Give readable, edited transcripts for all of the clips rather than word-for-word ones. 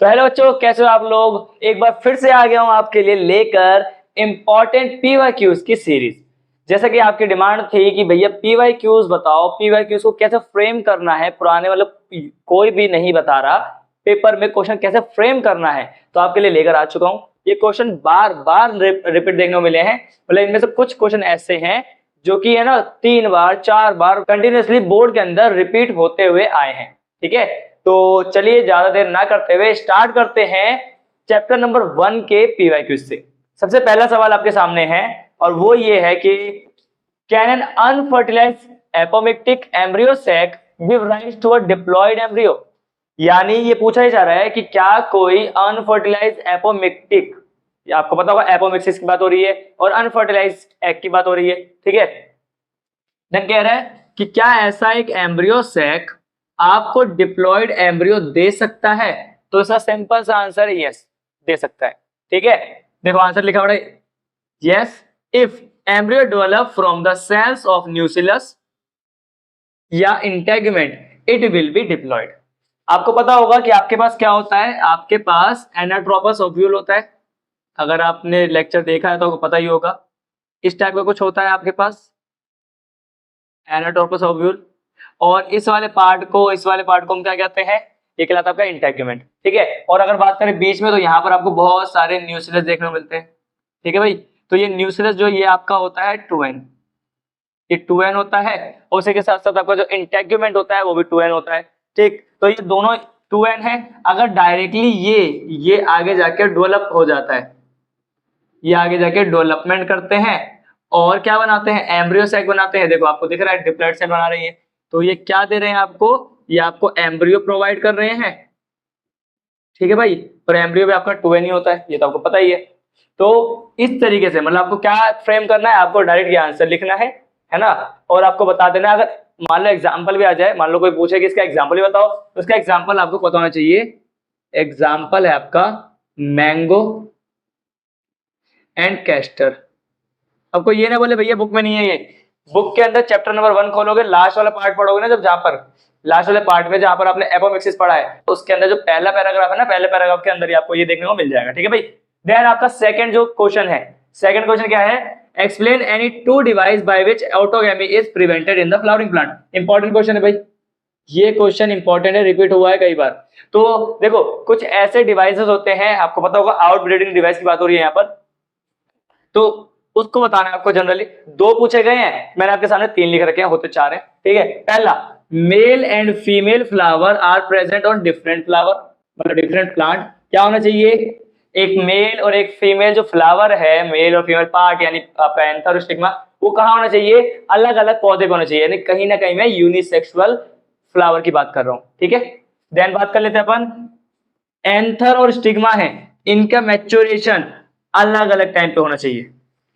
तो हेलो बच्चों, कैसे हो आप लोग। एक बार फिर से आ गया हूं आपके लिए लेकर इंपॉर्टेंट पीवाईक्यूज की सीरीज। जैसा कि आपकी डिमांड थी कि भैया पीवाईक्यूज बताओ, पीवाईक्यूज को कैसे फ्रेम करना है। पुराने मतलब कोई भी नहीं बता रहा पेपर में क्वेश्चन कैसे फ्रेम करना है, तो आपके लिए लेकर आ चुका हूं। ये क्वेश्चन बार बार रिपीट देखने को मिले हैं, मतलब इनमें से कुछ क्वेश्चन ऐसे हैं जो कि है ना 3 बार 4 बार कंटिन्यूअसली बोर्ड के अंदर रिपीट होते हुए आए हैं। ठीक है, तो चलिए ज्यादा देर ना करते हुए स्टार्ट करते हैं चैप्टर नंबर 1 के पीवाईक्यू से। सबसे पहला सवाल आपके सामने है और वो ये है कि can an unfertilised apomictic embryo sac give rise to a diploid embryo. यानी ये पूछा ही जा रहा है कि क्या कोई अनफर्टिलाइज्ड एपोमिक्टिक, आपको पता होगा एपोमिक्सिस की बात हो रही है और अनफर्टिलाइज्ड एग की बात हो रही है। ठीक है, देन कह रहा है कि क्या ऐसा एक एम्ब्रियो सैक आपको डिप्लॉयड एम्ब्रियो दे सकता है। तो इसका सिंपल सा आंसर है यस, दे सकता है। ठीक है, देखो आंसर लिखा हुआ है yes if embryo develop from the cells of nucellus या integument it will be diploid. आपको पता होगा कि आपके पास क्या होता है, आपके पास एनाट्रोपस ओव्यूल होता है। अगर आपने लेक्चर देखा है तो आपको पता ही होगा, इस टाइप का कुछ होता है आपके पास एनाट्रोपस ओव्यूल। और इस वाले पार्ट को हम क्या कहते हैं, ये कहलाता है आपका इंटेगुमेंट। ठीक है, और अगर बात करें बीच में तो यहाँ पर आपको बहुत सारे न्यूसिलस देखने को मिलते हैं। ठीक है भाई, तो ये न्यूसिलस जो ये आपका होता है 2n, ये 2n होता है और उसी के साथ साथ आपका जो इंटेगुमेंट होता है वो भी 2n होता है। ठीक, तो ये दोनों 2n है। अगर डायरेक्टली ये आगे जाके डेवलप हो जाता है, ये आगे जाके डेवलपमेंट करते हैं और क्या बनाते हैं, एम्ब्रियो सैक बनाते हैं। देखो आपको दिख रहा है डिप्लॉयड सेल बना रही है, तो ये क्या दे रहे हैं आपको, ये आपको एम्ब्रियो प्रोवाइड कर रहे हैं। ठीक है भाई, और एम्ब्रियो भी आपका 2n ही होता है, ये तो आपको पता ही है। तो इस तरीके से मतलब आपको क्या फ्रेम करना है, आपको डायरेक्ट ये आंसर लिखना है ना, और आपको बता देना। अगर मान लो एग्जाम्पल भी आ जाए, मान लो कोई पूछे कि इसका एग्जाम्पल ही बताओ, तो उसका एग्जाम्पल आपको पता होना चाहिए। एग्जाम्पल है आपका मैंगो एंड कैस्टर। आपको ये ना बोले भैया बुक में नहीं है, ये बुक के अंदर चैप्टर नंबर 1 खोलोगे, लास्ट वाला पार्ट पढ़ोगे ना, जब जहां पर लास्ट वाले पार्ट में जहां पर आपने एपोमिक्सिस पढ़ा है, तो उसके अंदर जो पहला पैराग्राफ है ना, पहले पैराग्राफ के अंदर ही आपको ये देखने को मिल जाएगा। ठीक है भाई, देन आपका सेकंड जो क्वेश्चन है, सेकंड क्वेश्चन क्या है, explain any two device by which autogamy is prevented in the flowering plant. Important question है भाई, ये क्वेश्चन इंपॉर्टेंट है, रिपीट हुआ है कई बार। तो देखो कुछ ऐसे डिवाइसेस होते हैं, आपको पता होगा आउटब्रीडिंग डिवाइस की बात हो रही है यहाँ पर, तो उसको बताना है आपको। जनरली 2 पूछे गए हैं, मैंने आपके सामने 3 लिख रखे हैं, होते 4 हैं। ठीक है, पहला male and female flower are present on different flower, मतलब डिफरेंट प्लांट। क्या होना चाहिए, एक मेल और एक फीमेल जो फ्लावर है, मेल और फीमेल पार्ट यानी आपका एंथर और स्टिग्मा, वो कहाँ होना चाहिए, अलग अलग पौधे पे होना चाहिए, यानी कहीं ना कहीं मैं यूनिसेक्सुअल फ्लावर की बात कर रहा हूँ। ठीक है, देन बात कर लेते हैं अपन, एंथर और स्टिग्मा है, इनका मैच्योरेशन अलग अलग टाइम पे होना चाहिए।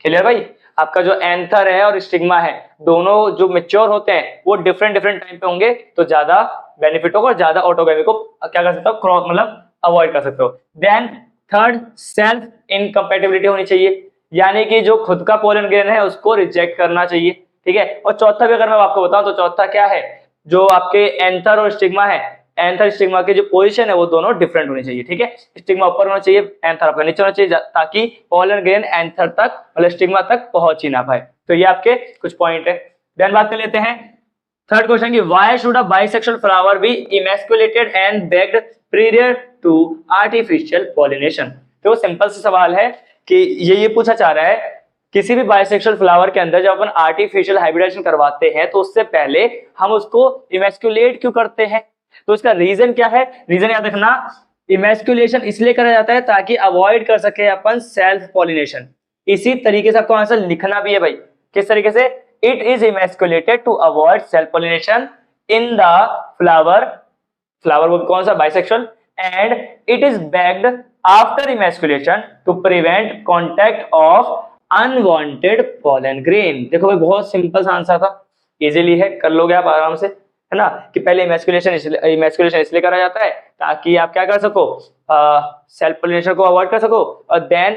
क्लियर भाई, आपका जो एंथर है और स्टिग्मा है, दोनों जो मेच्योर होते हैं वो डिफरेंट डिफरेंट टाइम पे होंगे, तो ज्यादा बेनिफिट होगा और ज्यादा ऑटोगैमी को क्या कर सकते हो, क्रॉस मतलब अवॉइड कर सकते हो। देन थर्ड, सेल्फ इनकम्पेटिबिलिटी होनी चाहिए, यानी कि जो खुद का पोलन ग्रेन है उसको रिजेक्ट करना चाहिए। ठीक है, और चौथा भी अगर मैं आपको बताऊं तो चौथा क्या है, जो आपके एंथर और स्टिग्मा है, एंथर स्टिग्मा की जो पोजीशन है वो दोनों डिफरेंट होनी चाहिए। ठीक है, स्टिग्मा ऊपर होना चाहिए, एंथर आपका नीचे होना चाहिए, ताकि पोलन ग्रेन एंथर तक मतलब स्टिग्मा तक पहुंच ही ना पाए। तो ये आपके कुछ पॉइंट है। देन बात कर लेते हैं थर्ड क्वेश्चन की, why should a bisexual flower be emasculated and bagged prior to artificial pollination. तो सिंपल सा सवाल है कि ये पूछा जा रहा है, किसी भी बाइसेक्सुअल फ्लावर के अंदर जब अपन आर्टिफिशियल हाइब्रिडेशन करवाते हैं तो उससे पहले हम उसको इमैस्कुलेट क्यों करते हैं। तो इसका रीजन क्या है, रीजन याद रखना, इमैस्कुलेशन इसलिए करा जाता है ताकि अवॉइड कर सके अपन सेल्फ पॉलिनेशन। इसी तरीके से आपको आंसर लिखना भी है भाई, किस तरीके से, it is emasculated to avoid self pollination in the flower, flower वो कौन सा, bisexual, and it is bagged after emasculation to prevent contact of unwanted pollen grain. देखो भाई बहुत सिंपल सा आंसर था, इजीली है, कर लोगे आप आराम से, है ना, कि पहले इमैस्कुलेशन इसलिए करा जाता है ताकि आप क्या कर सको, सेल्फ पॉलिनेशन को अवॉइड कर सको, और देन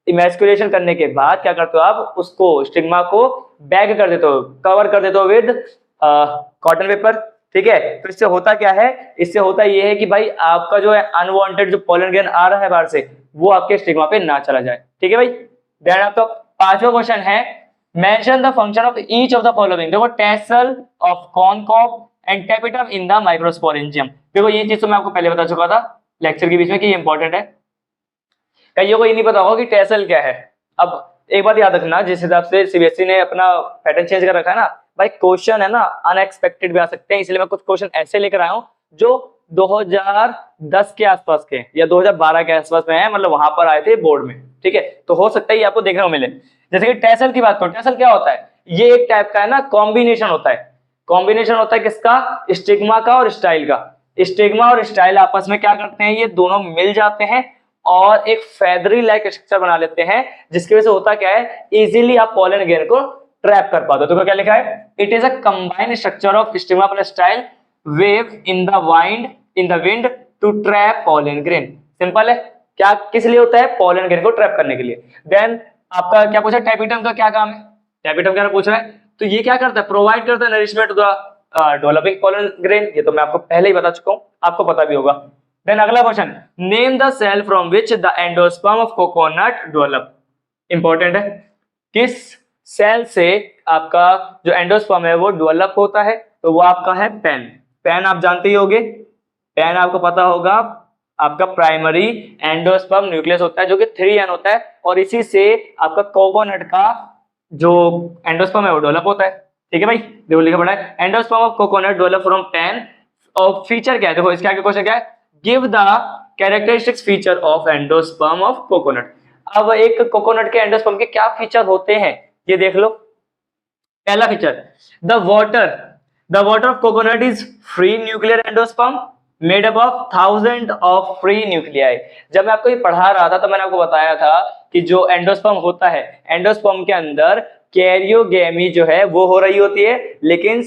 इमैस्कुलेशन करने के बाद क्या करते हो आप, उसको स्टिग्मा को बैग कर देते हो, कवर कर देते हो विद कॉटन पेपर, ठीक है। तो इससे होता क्या है, इससे होता ये है कि भाई आपका जो है अनवांटेड जो पोलन ग्रेन आ रहा है बाहर से, वो आपके स्टिग्मा पे ना चला जाए, ठीक है भाई। देन आपका पांचवा क्वेश्चन है, mention the function of each of the following. देखो टेसल ऑफ कॉनकॉर्ड and tapetum in the microsporangium. देखो ये चीज तो मैं आपको पहले बता चुका था लेक्चर के बीच में कि ये इंपॉर्टेंट है। कईयों को ये नहीं पता होगा कि टेसल क्या है। अब एक बात याद रखना, जिस हिसाब से सीबीएसई ने अपना पैटर्न चेंज कर रखा है ना भाई, क्वेश्चन है ना अनएक्सपेक्टेड भी आ सकते हैं, इसलिए मैं कुछ क्वेश्चन ऐसे लेकर आया हूं जो 2010 के आसपास के या 2012 के आसपास में है, मतलब वहां पर आए थे बोर्ड में, ठीक है। तो हो सकता है ये आपको देखने को मिले। जैसे कि टेसल की बात करो, टेसल क्या होता है, ये एक टाइप का है ना कॉम्बिनेशन होता है। कॉम्बिनेशन होता है किसका, स्टिग्मा का और स्टाइल का। स्टिग्मा और स्टाइल आपस में क्या करते हैं, ये दोनों मिल जाते हैं और एक फेदरी लाइक स्ट्रक्चर बना लेते हैं, जिसकी वजह से होता क्या है, इजीली आप पोलन ग्रेन को ट्रैप कर पाते हो। तो क्या लिखा है, it is a combined structure of stigma plus style wave in the wind to trap pollen grain. Simple है, क्या किस लिए होता है, पोलन ग्रेन को ट्रैप करने के लिए। देन आपका क्या पूछा, टैपिटम का क्या काम है, टैपिटम क्या पूछ रहा है, तो ये क्या करता है, प्रोवाइड करता है nourishment to the developing pollen grain. ये तो मैं आपको पहले ही बता चुका हूं, आपको पता भी होगा। देन अगला question, name the cell from which the endosperm of coconut develop. Important है, किस सेल से आपका जो एंडोस्पर्म है वो डेवलप होता है, तो वो आपका है पेन। पेन आप जानते ही होंगे, पेन आपको पता होगा, आपका प्राइमरी एंडोस्पर्म न्यूक्लियस होता है जो कि 3n होता है, और इसी से आपका कोकोनट का जो एंडोस्पर्म है वो डेवलप होता है, ठीक है भाई। देखो लिखा पड़ा है, endosperm of coconut develop from pen. और फीचर क्या है, देखो इसके आगे क्वेश्चन क्या है, give the characteristics feature of endosperm of coconut. अब एक कोकोनट के एंडोस्पर्म के क्या फीचर होते हैं ये देख लो। पहला feature, the water of coconut is free nuclear endosperm made up of 1000 of free nuclei. जब मैं आपको ये पढ़ा रहा था तो मैंने आपको बताया था कि जो एंडोस्पर्म होता है, एंडोस्पर्म के अंदर कैरियोगेमी जो है वो हो रही होती है, लेकिन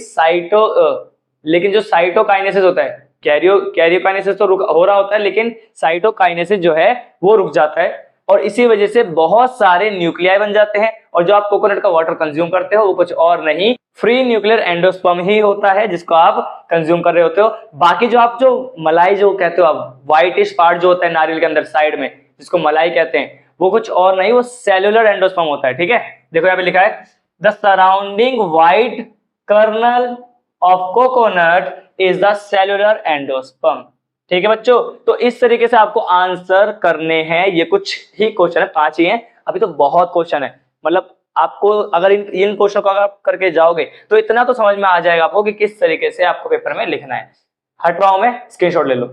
जो साइटोकाइनेसिस होता है, कैरियोकाइनेसिस तो हो रहा होता है, लेकिन साइटोकाइनेसिस जो है वो रुक जाता है, और इसी वजह से बहुत सारे न्यूक्लियाई बन जाते हैं। और जो आप कोकोनट का वाटर कंज्यूम करते हो वो कुछ और नहीं, फ्री न्यूक्लियर एंडोस्पर्म ही होता है जिसको आप कंज्यूम कर रहे होते हो। बाकी जो आप जो मलाई जो कहते हो आप, व्हाइटिश पार्ट जो होता है नारियल के अंदर साइड में, जिसको मलाई कहते हैं, वो कुछ और नहीं, वो सेल्यूलर एंडोस्पर्म होता है, ठीक है। देखो यहाँ पे लिखा है, the surrounding white kernel of coconut is the cellular endosperm, ठीक है बच्चों। तो इस तरीके से आपको आंसर करने हैं, ये कुछ ही क्वेश्चन है, 5 ही हैं, अभी तो बहुत क्वेश्चन है। मतलब आपको अगर इन क्वेश्चन को अगर आप करके जाओगे तो इतना तो समझ में आ जाएगा आपको कि किस तरीके से आपको पेपर में लिखना है। हट रहा हूं मैं, स्क्रीनशॉट ले लो।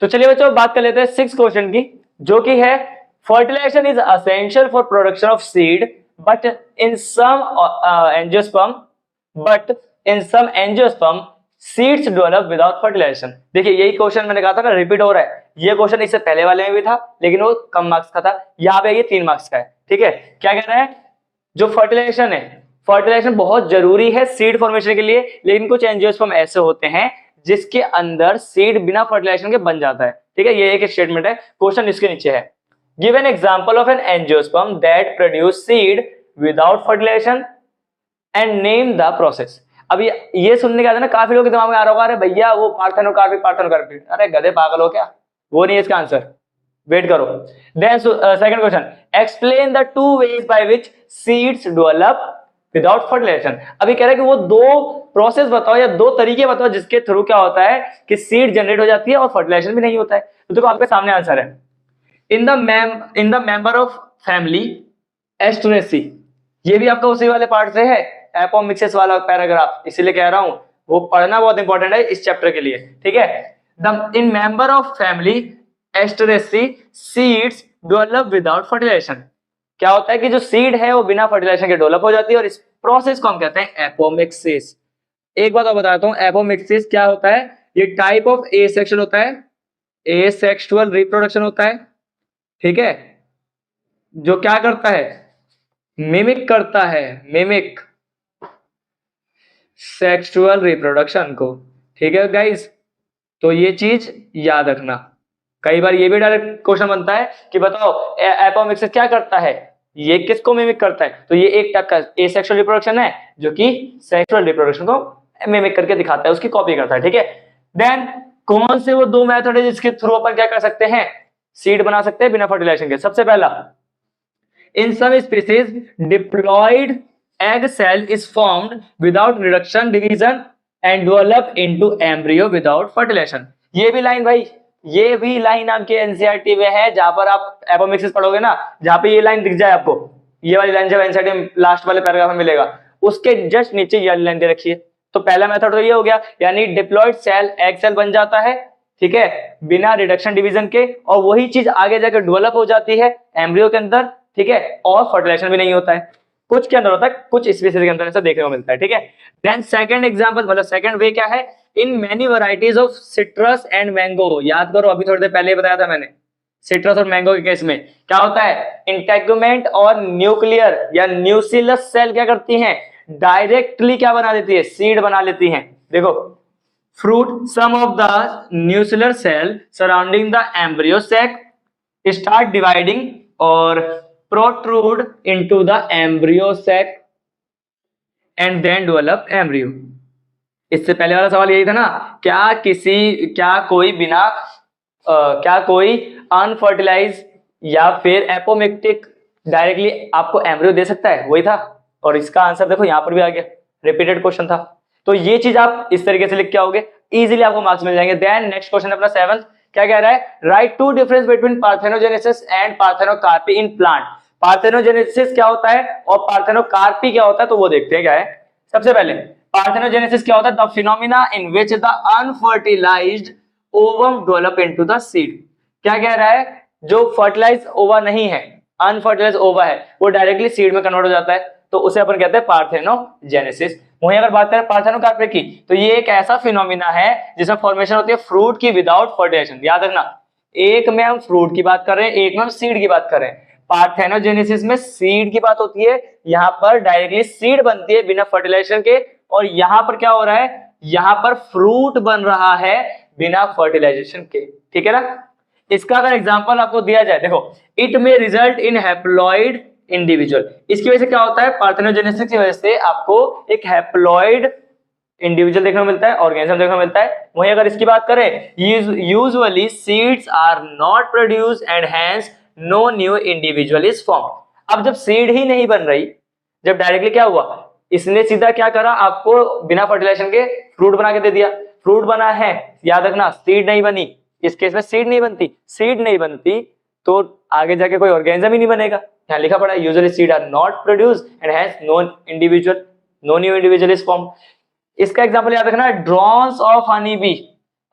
तो चलिए बच्चों बात कर लेते हैं 6 क्वेश्चन की, जो कि है, fertilisation is essential for production of seed but in some angiosperm seeds develop without fertilisation. देखिए यही क्वेश्चन मैंने कहा था ना, रिपीट हो रहा है। ये क्वेश्चन इससे पहले वाले में भी था, लेकिन वो कम मार्क्स का था। यहाँ पे ये 3 मार्क्स का है, ठीक है। क्या कह रहा है, जो फर्टिलाइजेशन है, फर्टिलाइजेशन बहुत जरूरी है सीड फॉर्मेशन के लिए, लेकिन कुछ एंजियोस्पर्म ऐसे होते हैं जिसके अंदर सीड बिना फर्टिलाइजेशन के बन जाता है, ठीक है। ये एक स्टेटमेंट है, क्वेश्चन इसके नीचे है, give an example of an angiosperm that produce seed without fertilisation and name the process. अब ये सुनने के बाद ना काफी लोग के दिमाग में आ रहा होगा, अरे भैया वो पार्थेनोकार्पिक, अरे गधे पागल हो क्या, वो नहीं है इसका आंसर, वेट करो। Then second question, explain the 2 ways by which seeds develop without fertilisation. अभी कह रहा है कि वो 2 प्रोसेस बताओ या 2 तरीके बताओ जिसके थ्रू क्या होता है कि सीड जनरेट हो जाती है और फर्टिलाइजेशन भी नहीं होता है। तो देखो आपके सामने आंसर है, in the member of family Asteraceae. ये भी आपका उसी वाले पार्ट से है, एपोमिक्सिस वाला पैराग्राफ, इसीलिए कह रहा हूं वो पढ़ना बहुत इंपॉर्टेंट है इस चैप्टर के लिए, ठीक है। In member of family Asteraceae seeds develop without fertilization. क्या होता है कि जो सीड है वो बिना फर्टिलाइजेशन के डेवलप हो जाती है, और इस प्रोसेस को हम कहते हैं एपोमिक्सिस। एक बात और बताता हूं, एपोमिक्सिस क्या होता है, ये टाइप ऑफ एसेक्सुअल होता है, एसेक्सुअल रिप्रोडक्शन होता है, ठीक है, जो क्या करता है, मिमिक करता है, मिमिक सेक्सुअल रिप्रोडक्शन को, ठीक है गाइस। तो ये चीज याद रखना। कई बार ये भी डायरेक्ट क्वेश्चन बनता है कि बताओ एपोमिक्सिस क्या करता है, ये किसको मिमिक करता है? तो ये एक टाइप का एसेक्सुअल रिप्रोडक्शन है जो कि सेक्सुअल रिप्रोडक्शन को मिमिक करके दिखाता है, उसकी कॉपी करता है, ठीक है। देन कौन से वो दो मेथड है जिसके थ्रू अपन क्या कर सकते हैं, सीड बना सकते हैं बिना फर्टिलाइजेशन के? सबसे पहला, in some species diploid egg cell is formed without reduction division and develop into embryo without fertilization। ये भी लाइन भाई, ये भी लाइन आपके एनसीईआरटी में है, जहां पर आप एपोमिक्सिस पढ़ोगे ना, जहां पे ये लाइन दिख जाए आपको, ये वाली लाइन जब एनसीईआरटी में लास्ट वाले पैराग्राफ में मिलेगा, उसके जस्ट नीचे ये वाली लाइन दे रखी है। तो पहला मेथड तो ये हो गया, यानी डिप्लॉयड सेल एग सेल बन जाता है, ठीक है, बिना रिडक्शन डिवीजन के, और वही चीज आगे जाकर डेवलप हो जाती है एम्ब्रियो के अंदर, ठीक है, और फर्टिलाइजेशन भी नहीं होता है। कुछ के अंदर होता है, कुछ स्पीसीज के अंदर ऐसा देखने को मिलता है, ठीक है। देन सेकंड एग्जांपल, मतलब सेकंड वे क्या है, in many varieties of citrus and mango. याद करो, अभी थोड़ी देर पहले ही बताया था मैंने, सिट्रस और मैंगो के केस में क्या होता है, इंटेगुमेंट और न्यूक्लियर या न्यूसिलस सेल क्या करती हैं, डायरेक्टली क्या बना देती है, सीड बना लेती हैं। देखो, fruit, some of the nucellar cell surrounding the embryo sac start dividing और protrude into the embryo sac and then develop embryo। इससे पहले वाला सवाल यही था ना, क्या कोई अनफर्टिलाइज या फिर एपोमिक्टिक डायरेक्टली आपको एम्ब्रियो दे सकता है, वही था। और इसका आंसर देखो यहां पर भी आ गया, रिपीटेड क्वेश्चन था। तो ये चीज आप इस तरीके से लिख के आओगे, इजीली आपको मार्क्स मिल जाएंगे। देन नेक्स्ट क्वेश्चन अपना 7th, क्या कह रहा है, write to difference between parthenogenesis and parthenocarpy in plant. Parthenogenesis क्या होता है और पार्थेनोकार्पी क्या होता है, तो वो देखते हैं क्या है। सबसे पहले पार्थेनोजेनेसिस क्या होता है, the phenomena in which the unfertilised ovum develop into the seed. क्या कह रहा है, जो फर्टिलाइज ओवा नहीं है, अनफर्टिलाइज ओवा है, वो डायरेक्टली सीड में कन्वर्ट हो जाता है, तो उसे अपन कहते हैं पार्थेनोजेनेसिस। वहीं अगर बात करें पार्थेनोकार्पी की, तो ये एक ऐसा फिनोमिना है जिसमें फॉर्मेशन होती है फ्रूट की विदाउट फर्टिलाइजेशन। याद रखना, एक में हम फ्रूट की बात कर रहे हैं, एक में हम सीड की बात कर रहे हैं। पार्थेनोजेनेसिस में सीड की बात होती है, यहाँ पर डायरेक्टली सीड बनती है बिना फर्टिलाइजेशन के, और यहाँ पर क्या हो रहा है, यहाँ पर फ्रूट बन रहा है बिना फर्टिलाइजेशन के, ठीक है ना। इसका अगर एग्जांपल आपको दिया जाए, देखो, इट में रिजल्ट इन हैप्लॉइड इंडिविजुअल। इसकी वजह से क्या होता है, पार्थेनोजेनेसिस की वजह से आपको एक हैप्लॉइड इंडिविजुअल देखने को मिलता है, ऑर्गेनिज्म देखने को मिलता है। वहीं अगर इसकी बात करें, usually seeds are not produce and hence no new individual is form. अब जब सीड ही नहीं बन रही, जब डायरेक्टली क्या हुआ, इसने सीधा क्या करा, आपको बिना फर्टिलाइजेशन के फ्रूट बना के दे दिया। फ्रूट बना है, याद रखना, सीड नहीं बनी, इस केस में सीड नहीं बनती। सीड नहीं बनती तो आगे जाके कोई ऑर्गेनिज्म ही नहीं बनेगा। यहाँ लिखा पड़ा है, usually seed are not produce and hence no new individual is form. इसका एग्जांपल याद रखना, drones of honey bee.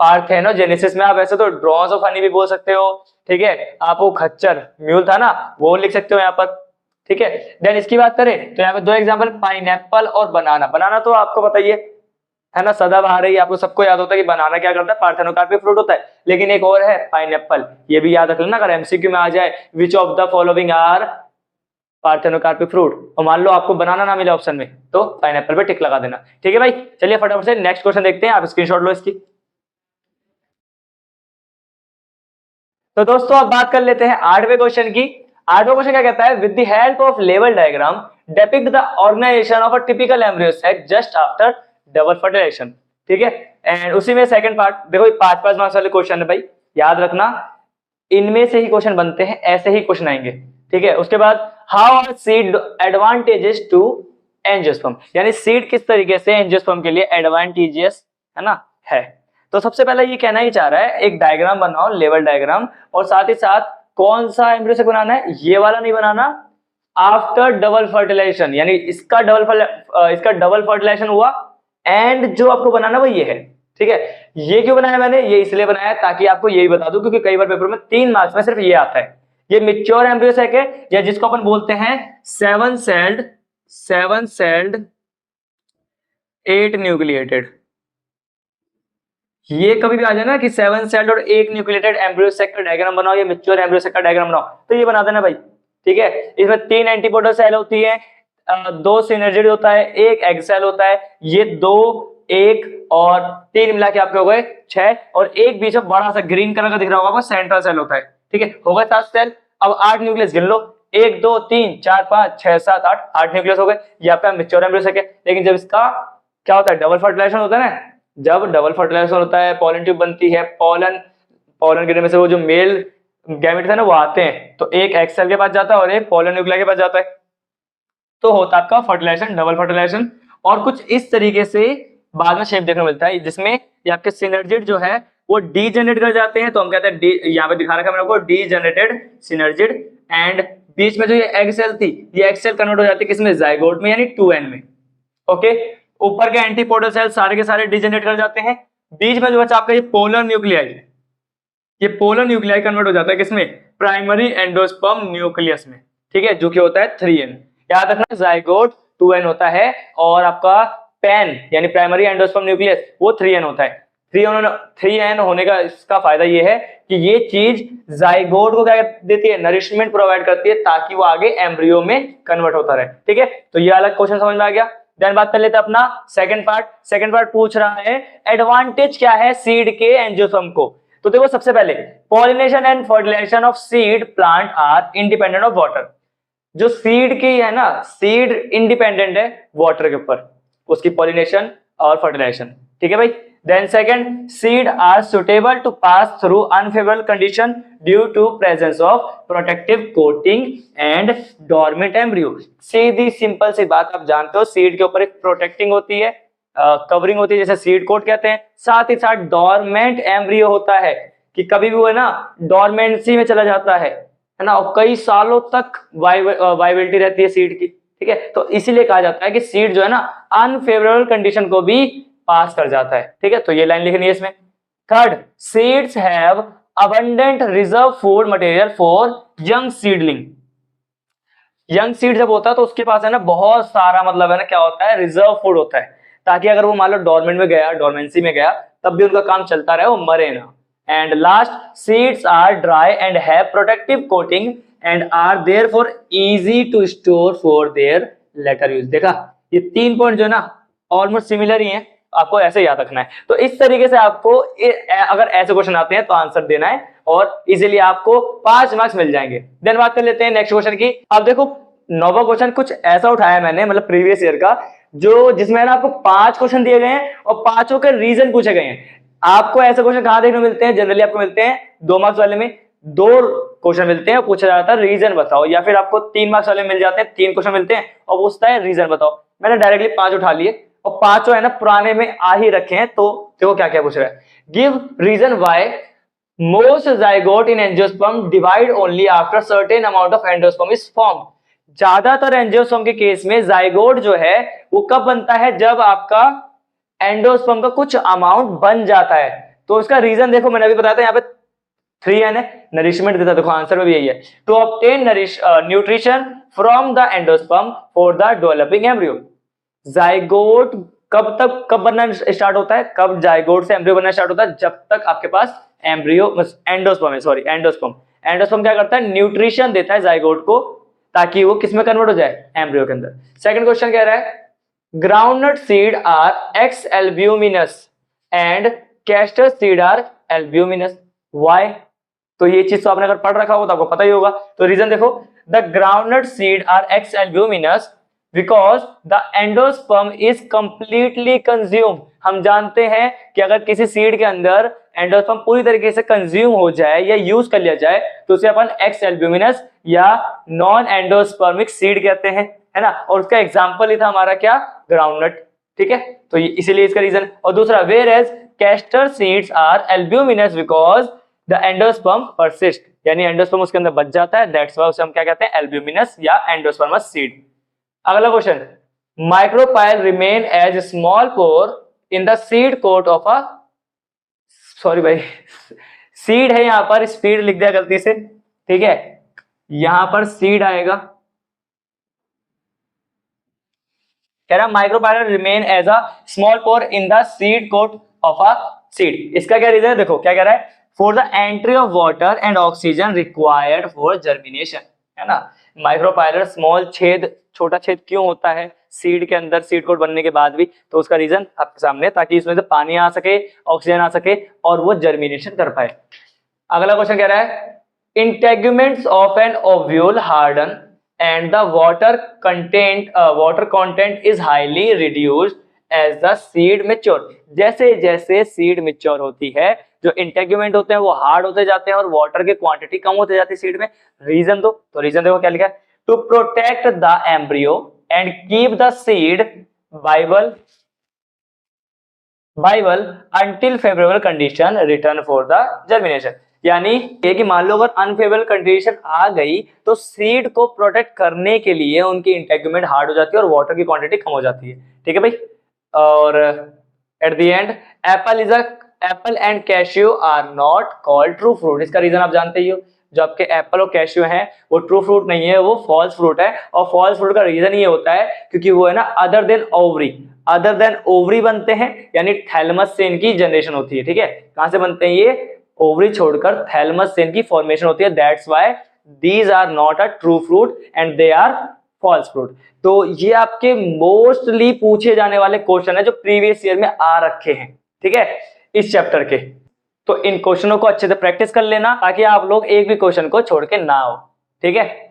Parthenogenesis में आप ऐसे तो ड्रोन्स ऑफ हनी बी बोल सकते हो, ठीक है। आप वो खच्चर म्यूल था ना, वो लिख सकते हो यहाँ पर, ठीक है। देन इसकी बात करें तो यहाँ पे दो एग्जांपल, पाइनएप्पल और बनाना। बनाना तो आपको बताइए है ना, सदाबहार है, आपको सबको याद होता है कि बनाना क्या करता है, पार्थेनोकार्पी फ्रूट होता है। लेकिन एक और है पाइनएप्पल, ये भी याद रख लेना अगर एमसीक्यू में आ जाए, which of the following are parthenocarpy fruit, और मान लो आपको बनाना ना मिले ऑप्शन में, तो पाइनएप्पल पे टिक लगा देना, ठीक है भाई। चलिए फटाफट से नेक्स्ट क्वेश्चन देखते हैं, आप स्क्रीनशॉट लो इसकी। तो दोस्तों अब बात कर लेते हैं 8वें क्वेश्चन की। 8वां क्वेश्चन क्या कहता है, with the help of level diagram depict the organisation of a typical embryo sac just after double fertilisation, ठीक है। एंड उसी में सेकंड पार्ट, देखो ये 5-5 मार्क्स वाले क्वेश्चन है भाई, याद रखना, इनमें से ही क्वेश्चन बनते हैं, ऐसे ही क्वेश्चन आएंगे, ठीक है। उसके बाद how are seed advantages to angiosperm, यानी सीड किस तरीके से एंजियोस्पर्म के लिए एडवांटेजियस है ना है। तो सबसे पहले ये कहना ही चाह रहा है, एक डायग्राम बनाओ, लेवल डायग्राम, और साथ ही साथ कौन सा एम्ब्रियो सैक बनाना है, ये वाला नहीं बनाना, आफ्टर डबल फर्टिलाइजेशन, यानी इसका डबल फर्टिलाइजेशन हुआ एंड जो आपको बनाना वो ये है, ठीक है। ये क्यों बनाया मैंने, ये इसलिए बनाया ताकि आपको यही बता दूं, क्योंकि कई बार पेपर में 3 मार्क्स में सिर्फ ये आता है। ये मैच्योर एम्ब्रियो सैक है, या जिसको अपन बोलते हैं 7 सेल्ड 8 न्यूक्लिएटेड। ये कभी भी आ जाए ना कि 7 सेल्ड और 1 न्यूक्लिएटेड एम्ब्रियो सैक का डायग्राम बनाओ, या मैच्योर एम्ब्रियो सैक का डायग्राम बनाओ, तो ये बना देना भाई, ठीक है। इसमें 3 एंटीपोडल सेल होती है, 2 सिनर्जिड होता है, 1 एग सेल होता है, ये 2 1 और 3 मिला के आपके हो गए 6, और एक बीच में बड़ा सा ग्रीन कलर का दिख रहा होगा वो सेंट्रल सेल होता है, ठीक है, हो गए 7 सेल। अब 8 न्यूक्लियस गिन लो, 1 2 3 4 5 6 7 8 8 न्यूक्लियस हो गए, यहाँ पे मैच्योर एम्ब्रियो से। लेकिन जब इसका क्या होता है, डबल फर्टिलाइजेशन होता है ना, जब डबल फर्टिलाइजेशन होता है, पोलन ट्यूब बनती है, पोलन गिरने में से वो जो मेल गैमेट है ना वो आते हैं, तो एक एक्स सेल के पास जाता है और एक पोलन न्यूक्लिया के पास जाता है, तो होता है आपका फर्टिलाइजेशन, डबल फर्टिलाइजेशन। और कुछ इस तरीके से बाद में शेप देखने को मिलता है, जिसमें ये आपके सिनर्जिड जो है वो डीजेनरेट कर जाते हैं, तो हम कहते हैं यहाँ पे दिखा रखा है मेरे को डीजेनरेटेड सिनर्जिड। एंड बीच में जो ये एग सेल थी, ये एग सेल कन्वर्ट हो जाती है किसमें, जाइगोट में, यानी 2n में। ओके, ऊपर के एंटीपोडल सेल सारे के सारे डीजेनरेट कर जाते हैं, बीच में जो बचा आपका ये पोलर न्यूक्लियाई, ये पोलर न्यूक्लियाई कन्वर्ट हो जाता है किसमें, प्राइमरी एंडोस्पर्म न्यूक्लियस में, ठीक है, जो कि होता है 3n। याद रखना जाइगोट 2n होता है और आपका पैन यानी प्राइमरी एंडोस्पर्म न्यूक्लियस वो 3n होता है। 3n होने का इसका फायदा ये है कि ये चीज जाइगोट को क्या देती है, नरिशमेंट प्रोवाइड करती है, ताकि वो आगे एम्ब्रियो में कन्वर्ट होता रहे। ठीक है, तो ये अलग क्वेश्चन समझ में आ गया। देन बात कर लेते हैं अपना सेकंड पार्ट। सेकंड पार्ट पूछ रहा है एडवांटेज क्या है सीड के एंजियोस्पर्म को। तो देखो सबसे पहले pollination and fertilisation of seed plant are independent of water. जो सीड की है ना, सीड इंडिपेंडेंट है वाटर के ऊपर, उसकी पॉलिनेशन और फर्टिलाइजेशन। ठीक है भाई। Then second, seed are suitable to pass through unfavourable condition due to presence of protective coating and dormant embryo. सीधी सिंपल सी बात आप जानते हो, सीड के ऊपर एक प्रोटेक्टिंग होती है, कवरिंग होती है, जैसे सीड कोट कहते हैं। साथ ही साथ डोरमेंट एम्ब्रियो होता है कि कभी भी वो है ना डोरमेंसी में चला जाता है ना, और कई सालों तक वाइबिलिटी रहती है सीड की। ठीक है, तो इसीलिए कहा जाता है कि सीड जो है ना अनफेवरेबल कंडीशन को भी पास कर जाता है। ठीक है, तो ये लाइन लिखनी है इसमें। Third, seeds have abundant reserve food material for young seedling. Young seed जब होता है तो उसके पास है ना बहुत सारा, मतलब है ना क्या होता है, रिजर्व फूड होता है, ताकि अगर वो मान लो डोरमेंट में गया, डोरमेंसी में गया, तब भी उनका काम चलता रहे, वो मरे ना। And last, seeds are dry and have protective coating and are therefore easy to store for their later use. देखा, ये 3 पॉइंट जो है ना ऑलमोस्ट सिमिलर ही है, आपको ऐसे याद रखना है। तो इस तरीके से आपको अगर ऐसे क्वेश्चन आते हैं तो आंसर देना है और इजीली आपको 5 मार्क्स मिल जाएंगे। देन बात कर लेते हैं नेक्स्ट क्वेश्चन की। अब देखो 9वां क्वेश्चन कुछ ऐसा उठाया मैंने, मतलब प्रीवियस ईयर का, जो जिसमें ना आपको 5 क्वेश्चन दिए गए हैं और 5 के रीजन पूछे गए हैं। आपको ऐसे क्वेश्चन कहां देखने को मिलते हैं, जनरली आपको मिलते हैं 2 मार्क्स वाले में 2 क्वेश्चन मिलते हैं, पूछा जाता है रीजन बताओ, या फिर आपको 3 मार्क्स वाले मिल जाते हैं 3 क्वेश्चन मिलते हैं और पूछता है रीजन बताओ। मैंने डायरेक्टली 5 उठा लिए और 5 है ना पुराने में आ ही रखे हैं। तो देखो क्या क्या पूछ रहा है, give reason why most zygote in angiosperm divide only after certain amount of endosperm is formed. ज्यादातर एंजियोस्पर्म के केस में जाइगोट जो है वो कब बनता है, जब आपका एंडोस्पर्म का कुछ अमाउंट बन जाता है। तो उसका रीजन देखो, मैंने अभी बताया था, यहाँ पे 3n है, नरिशमेंट देता, देखो आंसर में भी यही है, to obtain nutrition from the endosperm for the developing embryo. Zygote कब बनना स्टार्ट होता है, कब जाइगोट से एम्ब्रियो बनना स्टार्ट होता है, जब तक आपके पास एंडोस्पर्म है, सॉरी एंडोस्पर्म क्या करता है, न्यूट्रिशन देता है जाइगोट को, ताकि वो किसमें कन्वर्ट हो जाए, एम्ब्रियो के अंदर। सेकंड क्वेश्चन कह रहा है groundnut seed are ex albuminous and castor seed are albuminous. Why? तो ये चीज तो आपने अगर पढ़ रखा हो तो आपको पता ही होगा। तो रीजन देखो, the groundnut seed are ex albuminous because the endosperm is completely consume. हम जानते हैं कि अगर किसी सीड के अंदर एंडोस्पर्म पूरी तरीके से कंज्यूम हो जाए या यूज कर लिया जाए तो उसे अपन एक्स एल्ब्यूमिनस या नॉन एंडोस्पर्मिक सीड कहते हैं, है ना। और उसका एग्जांपल ही था हमारा क्या, ग्राउंडनट। ठीक है, तो इसीलिए इसका रीजन। और दूसरा, where as castor seeds are albuminous because the endosperm persist, यानी एंडोस्पर्म उसके अंदर बच जाता है, दैट्स व्हाई उसे हम क्या कहते हैं, एल्ब्यूमिनस या एंडोस्पर्मस सीड। अगला question, micropyle remain as small pore in the seed coat of a, sorry भाई सीड है, यहां पर स्पीड लिख दिया गलती से। ठीक है, यहां पर सीड आएगा, कह रहा micropyle remain as a small pore in the seed coat of a seed. इसका क्या रीजन है, देखो क्या कह रहा है, for the entry of water and oxygen required for germination, है ना। माइक्रोपाइलर स्मॉल छेद, छोटा छेद क्यों होता है सीड के अंदर, सीड कोट बनने के बाद भी, तो उसका रीजन आपके सामने, ताकि इसमें से पानी आ सके, ऑक्सीजन आ सके और वो जर्मिनेशन कर पाए। अगला क्वेश्चन कह रहा है integuments of an ovule harden and the water content is highly reduced as the seed mature. जैसे जैसे सीड मेच्योर होती है, जो इंटेगुमेंट होते हैं वो हार्ड होते जाते हैं और वाटर की क्वांटिटी कम होते जाती है सीड में। रीजन दो, तो रीजन देखो क्या लिखा है, to protect the embryo and keep the seed viable until favourable condition return for the germination. यानी ये कि मान लो अगर अनफेवरेबल कंडीशन आ गई तो सीड को प्रोटेक्ट करने के लिए उनकी इंटेगुमेंट हार्ड हो जाती है और वाटर की क्वांटिटी कम हो जाती है। ठीक है भाई। और at the end apple and cashew are not called true fruit. इसका रीजन आप जानते ही हो, जो आपके एप्पल और कैश्यू हैं वो ट्रू फ्रूट नहीं है, वो फॉल्स फ्रूट है। और फॉल्स फ्रूट का रीजन ये होता है क्योंकि वो है ना अदर देन ओवरी बनते हैं, यानी थैलमस से इनकी जनरेशन होती है। ठीक है, कहां से बनते हैं ये, ओवरी छोड़कर थैलमस से इनकी फॉर्मेशन होती है। That's why these are not a true fruit and they are false fruit. तो ये आपके मोस्टली पूछे जाने वाले क्वेश्चन है जो प्रीवियस ईयर में आ रखे हैं। ठीक है, इस चैप्टर के। तो इन क्वेश्चनों को अच्छे से प्रैक्टिस कर लेना ताकि आप लोग एक भी क्वेश्चन को छोड़ के ना हो। ठीक है।